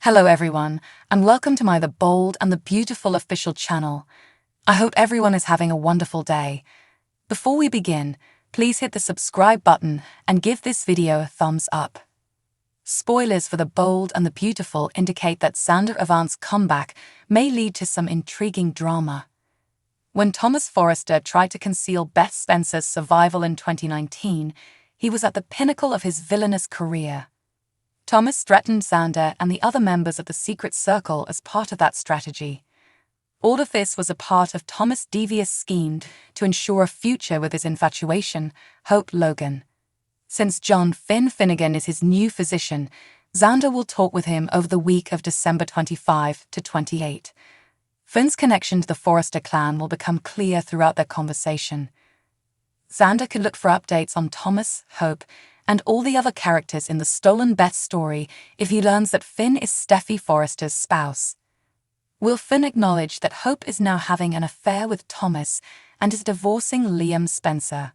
Hello everyone, and welcome to my The Bold and the Beautiful official channel. I hope everyone is having a wonderful day. Before we begin, please hit the subscribe button and give this video a thumbs up. Spoilers for The Bold and the Beautiful indicate that Xander Avant's comeback may lead to some intriguing drama. When Thomas Forrester tried to conceal Beth Spencer's survival in 2019, he was at the pinnacle of his villainous career. Thomas threatened Xander and the other members of the Secret Circle as part of that strategy. All of this was a part of Thomas' devious scheme to ensure a future with his infatuation, Hope Logan. Since John Finn Finnegan is his new physician, Xander will talk with him over the week of December 25 to 28. Finn's connection to the Forrester clan will become clear throughout their conversation. Xander could look for updates on Thomas, Hope, and all the other characters in the Stolen Beth story if he learns that Finn is Steffy Forrester's spouse. Will Finn acknowledge that Hope is now having an affair with Thomas and is divorcing Liam Spencer?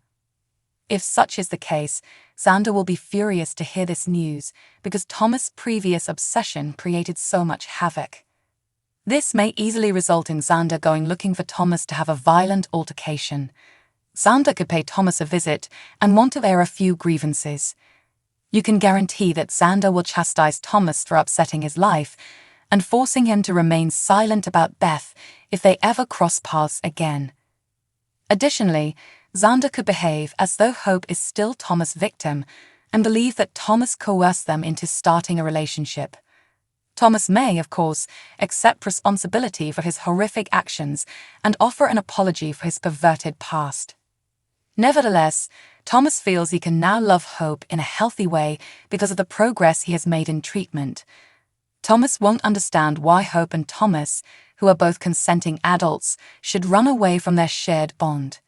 If such is the case, Xander will be furious to hear this news because Thomas' previous obsession created so much havoc. This may easily result in Xander going looking for Thomas to have a violent altercation. Xander could pay Thomas a visit and want to air a few grievances. You can guarantee that Xander will chastise Thomas for upsetting his life and forcing him to remain silent about Beth if they ever cross paths again. Additionally, Xander could behave as though Hope is still Thomas' victim and believe that Thomas coerced them into starting a relationship. Thomas may, of course, accept responsibility for his horrific actions and offer an apology for his perverted past. Nevertheless, Thomas feels he can now love Hope in a healthy way because of the progress he has made in treatment. Thomas won't understand why Hope and Thomas, who are both consenting adults, should run away from their shared bond.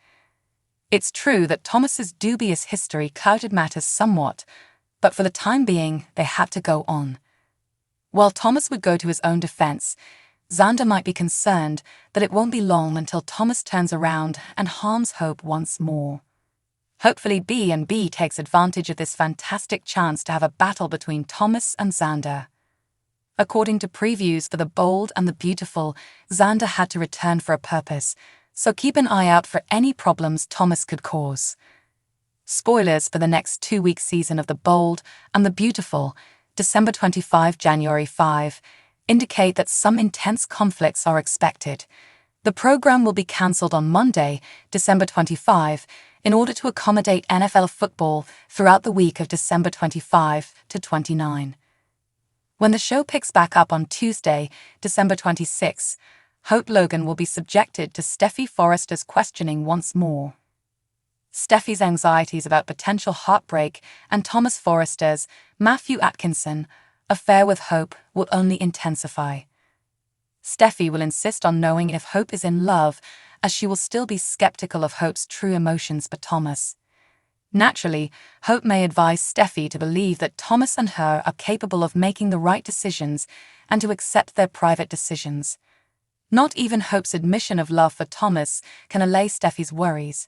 It's true that Thomas's dubious history clouded matters somewhat, but for the time being, they had to go on. While Thomas would go to his own defense, Xander might be concerned that it won't be long until Thomas turns around and harms Hope once more. Hopefully B&B takes advantage of this fantastic chance to have a battle between Thomas and Xander. According to previews for The Bold and the Beautiful, Xander had to return for a purpose, so keep an eye out for any problems Thomas could cause. Spoilers for the next 2-week season of The Bold and the Beautiful, December 25, January 5, indicate that some intense conflicts are expected. The program will be cancelled on Monday, December 25, in order to accommodate NFL football throughout the week of December 25 to 29. When the show picks back up on Tuesday, December 26, Hope Logan will be subjected to Steffy Forrester's questioning once more. Steffy's anxieties about potential heartbreak and Thomas Forrester's, Matthew Atkinson, affair with Hope will only intensify. Steffy will insist on knowing if Hope is in love, as she will still be skeptical of Hope's true emotions for Thomas. Naturally, Hope may advise Steffy to believe that Thomas and her are capable of making the right decisions and to accept their private decisions. Not even Hope's admission of love for Thomas can allay Steffy's worries.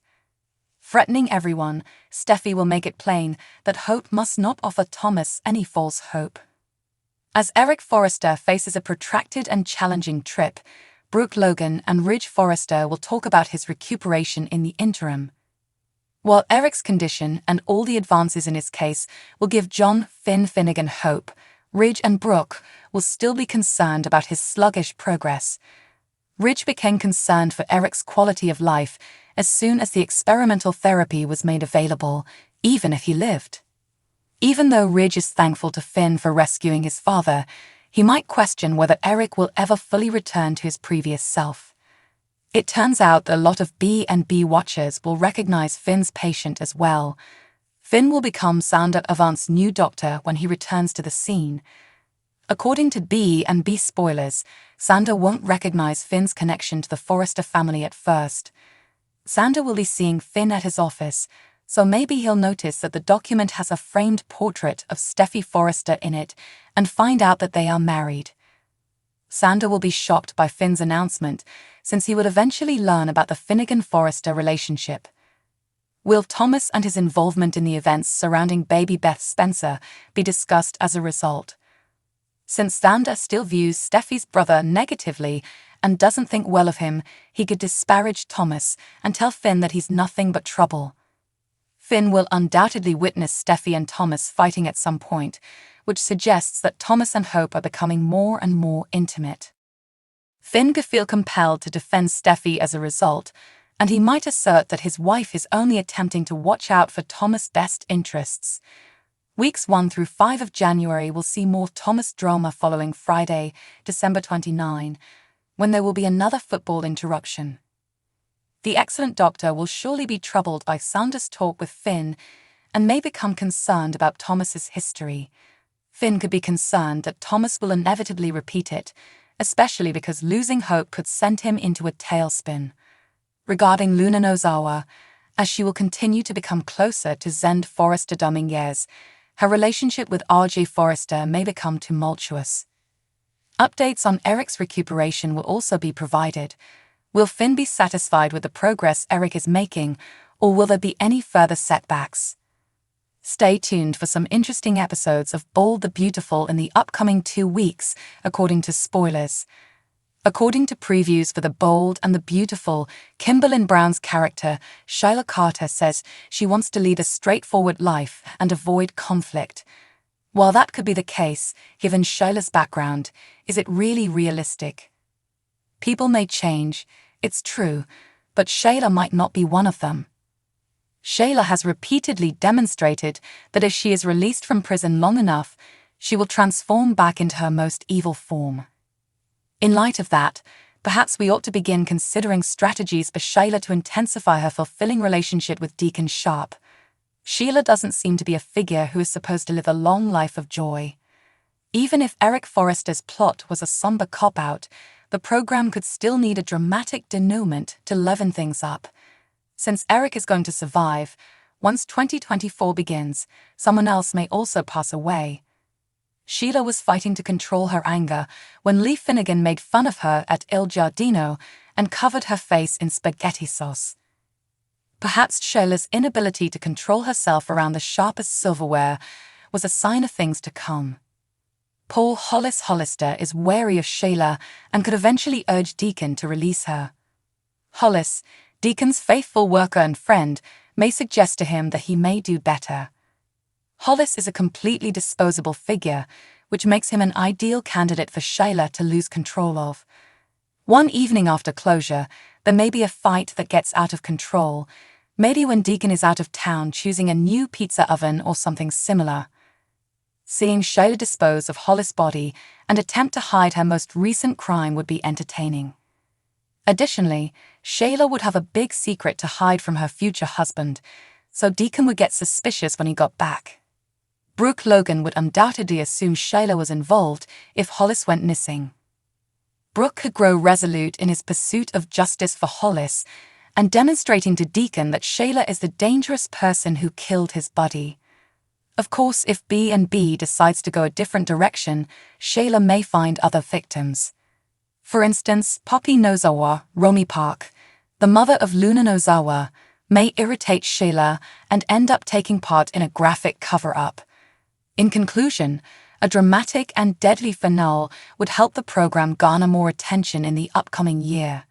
Threatening everyone, Steffy will make it plain that Hope must not offer Thomas any false hope. As Eric Forrester faces a protracted and challenging trip, Brooke Logan and Ridge Forrester will talk about his recuperation in the interim. While Eric's condition and all the advances in his case will give John Finn Finnegan hope, Ridge and Brooke will still be concerned about his sluggish progress. Ridge became concerned for Eric's quality of life as soon as the experimental therapy was made available, even if he lived. Even though Ridge is thankful to Finn for rescuing his father, he might question whether Eric will ever fully return to his previous self. It turns out that a lot of B&B watchers will recognize Finn's patient as well. Finn will become Xander Avant's new doctor when he returns to the scene. According to B&B spoilers, Xander won't recognize Finn's connection to the Forrester family at first. Xander will be seeing Finn at his office, so maybe he'll notice that the document has a framed portrait of Steffy Forrester in it and find out that they are married. Xander will be shocked by Finn's announcement, since he would eventually learn about the Finnegan-Forrester relationship. Will Thomas and his involvement in the events surrounding baby Beth Spencer be discussed as a result? Since Xander still views Steffi's brother negatively and doesn't think well of him, he could disparage Thomas and tell Finn that he's nothing but trouble. Finn will undoubtedly witness Steffi and Thomas fighting at some point, which suggests that Thomas and Hope are becoming more and more intimate. Finn could feel compelled to defend Steffi as a result, and he might assert that his wife is only attempting to watch out for Thomas' best interests. Weeks 1 through 5 of January will see more Thomas drama following Friday, December 29, when there will be another football interruption. The excellent doctor will surely be troubled by Xander's talk with Finn and may become concerned about Thomas's history. Finn could be concerned that Thomas will inevitably repeat it, especially because losing Hope could send him into a tailspin. Regarding Luna Nozawa, as she will continue to become closer to Zend Forrester Dominguez, her relationship with RJ Forrester may become tumultuous. Updates on Eric's recuperation will also be provided. Will Finn be satisfied with the progress Eric is making, or will there be any further setbacks? Stay tuned for some interesting episodes of Bold the Beautiful in the upcoming 2 weeks, according to spoilers. According to previews for The Bold and the Beautiful, Kimberlin Brown's character, Shyla Carter, says she wants to lead a straightforward life and avoid conflict. While that could be the case, given Shyla's background, is it really realistic? People may change, it's true, but Shyla might not be one of them. Shyla has repeatedly demonstrated that if she is released from prison long enough, she will transform back into her most evil form. In light of that, perhaps we ought to begin considering strategies for Shyla to intensify her fulfilling relationship with Deacon Sharp. Sheila doesn't seem to be a figure who is supposed to live a long life of joy. Even if Eric Forrester's plot was a somber cop-out, the program could still need a dramatic denouement to leaven things up. Since Eric is going to survive, once 2024 begins, someone else may also pass away. Sheila was fighting to control her anger when Lee Finnegan made fun of her at Il Giardino and covered her face in spaghetti sauce. Perhaps Sheila's inability to control herself around the sharpest silverware was a sign of things to come. Paul Hollis Hollister is wary of Sheila and could eventually urge Deacon to release her. Hollis, Deacon's faithful worker and friend, may suggest to him that he may do better. Hollis is a completely disposable figure, which makes him an ideal candidate for Sheila to lose control of. One evening after closure, there may be a fight that gets out of control, maybe when Deacon is out of town choosing a new pizza oven or something similar. Seeing Sheila dispose of Hollis' body and attempt to hide her most recent crime would be entertaining. Additionally, Sheila would have a big secret to hide from her future husband, so Deacon would get suspicious when he got back. Brooke Logan would undoubtedly assume Sheila was involved if Hollis went missing. Brooke could grow resolute in his pursuit of justice for Hollis and demonstrating to Deacon that Sheila is the dangerous person who killed his buddy. Of course, if B&B decides to go a different direction, Sheila may find other victims. For instance, Poppy Nozawa, Romy Park, the mother of Luna Nozawa, may irritate Sheila and end up taking part in a graphic cover-up. In conclusion, a dramatic and deadly finale would help the program garner more attention in the upcoming year.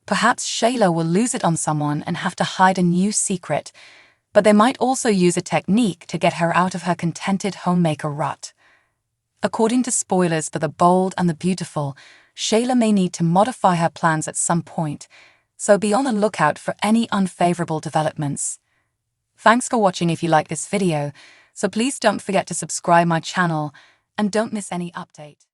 Perhaps Sheila will lose it on someone and have to hide a new secret, but they might also use a technique to get her out of her contented homemaker rut. According to spoilers for The Bold and the Beautiful, Sheila may need to modify her plans at some point, so be on the lookout for any unfavorable developments. Thanks for watching. If you like this video, so please don't forget to subscribe my channel and don't miss any update.